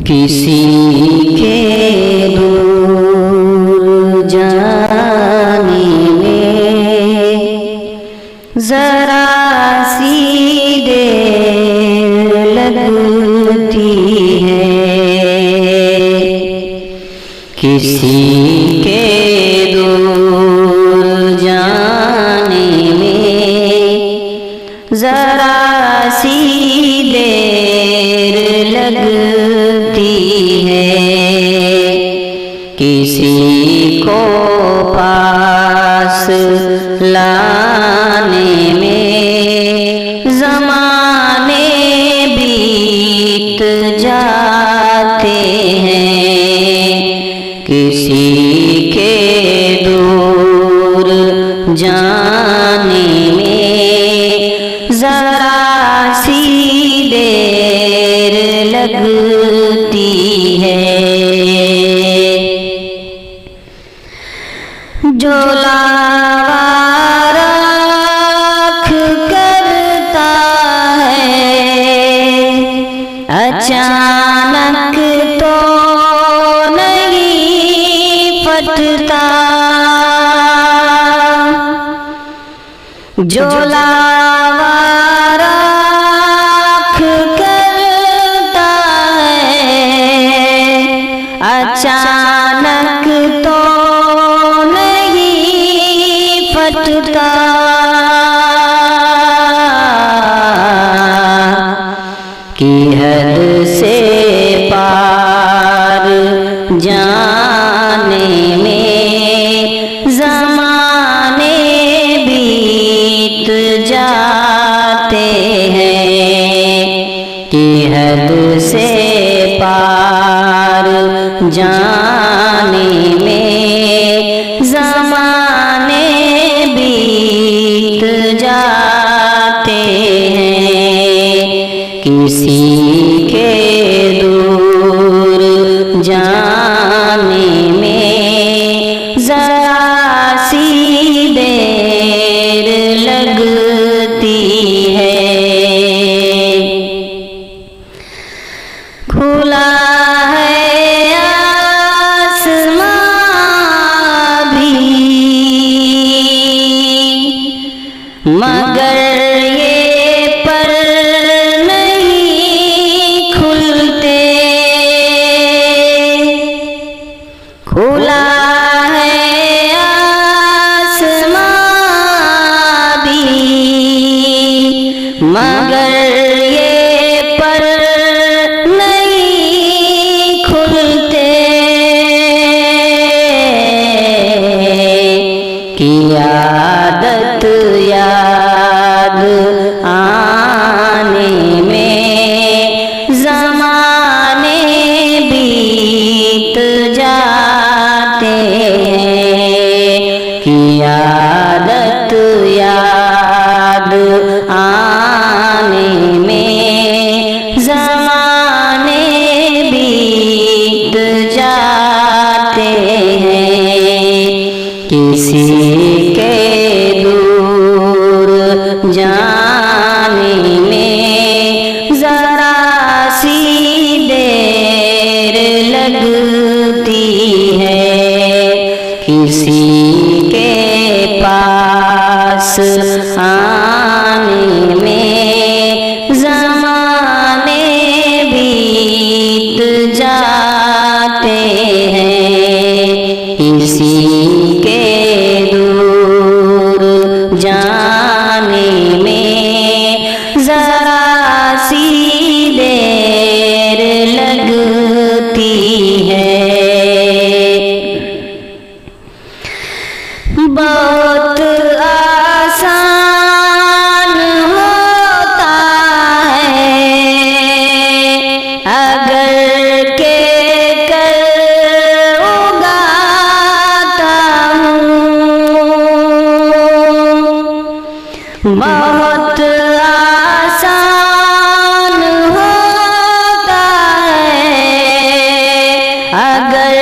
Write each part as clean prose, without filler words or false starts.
किसी के दूर जाने में जरा सी देर लगती है। किसी के दूर जाने में जरा सी देर लगती है। किसी को पास लाने में ज़माने बीत जाते हैं। किसी के दूर जाने में जरा सी देर लगती है। जो लावारख करता है अचानक तो नहीं फटता। जो लावारख करता है अचानक तो नहीं फटता। कि हद से पार जाने में ज़माने बीत जाते हैं। कि हद से पार जाने में ज़माने बीत जाते हैं। किसी के दूर जाने में जरा सी देर लगती है। खुला है आसमां भी मगर ये पर नहीं खुलते। खुला है आसमां भी मगर ये पर नहीं खुलते। कि आदत याद आने में ज़माने बीत जाते हैं। कि आदत याद आने में ज़माने बीत जाते हैं। किसी के दूर जाने में जरा सी देर लगती है। किसी के पास आने में ज़माने बीत जाते हैं। किसी के दूर जाने में जरा सी देर लगती है। बहुत आसान होता है अगर के कर उगाता हूँ। बहुत आसान होता है अगर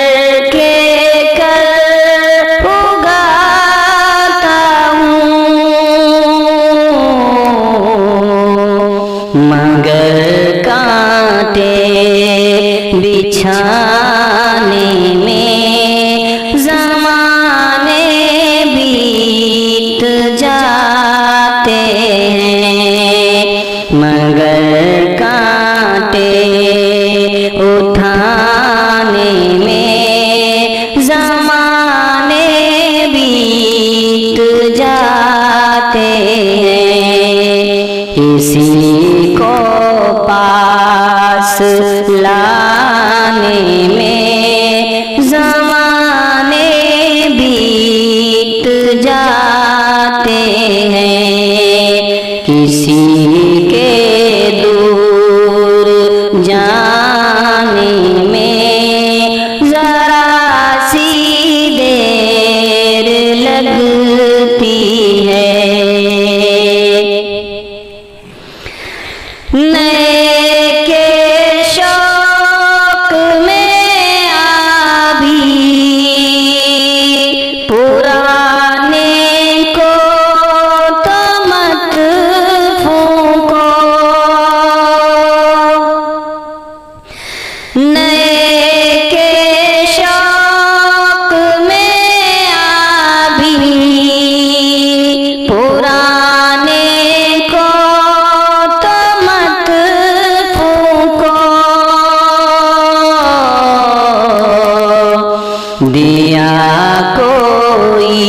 के कर उगाता मगर कांटे बिछाने में ज़माने बीत जाते हैं, मगर कांटे उठाने में ज़माने बीत जाते हैं। इसी को पास लाने में ज़माने बीत जाते हैं, किसी के दूर जाने में ज़रा सी देर लगती है। नए के शौक में अभी पुराने को तो मत फूंको, नए के शौक में अभी पुराने को तो मत फूंको। दिया कोई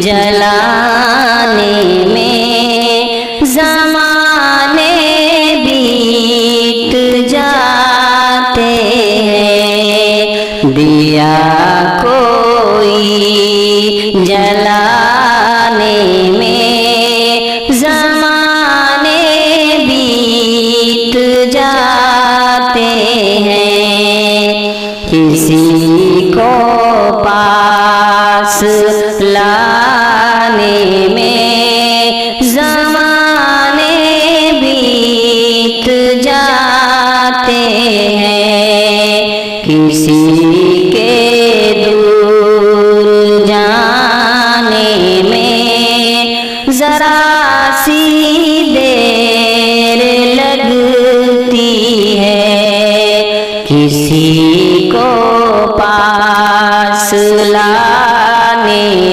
जलाने में ज़माने बीत जाते हैं, दिया कोई जलाने में ज़माने बीत जाते हैं, किसी को पास लाने में ज़माने बीत जाते हैं, किसी के दूर जाने में ज़रा सी देर लगती है, किसी को पास लाने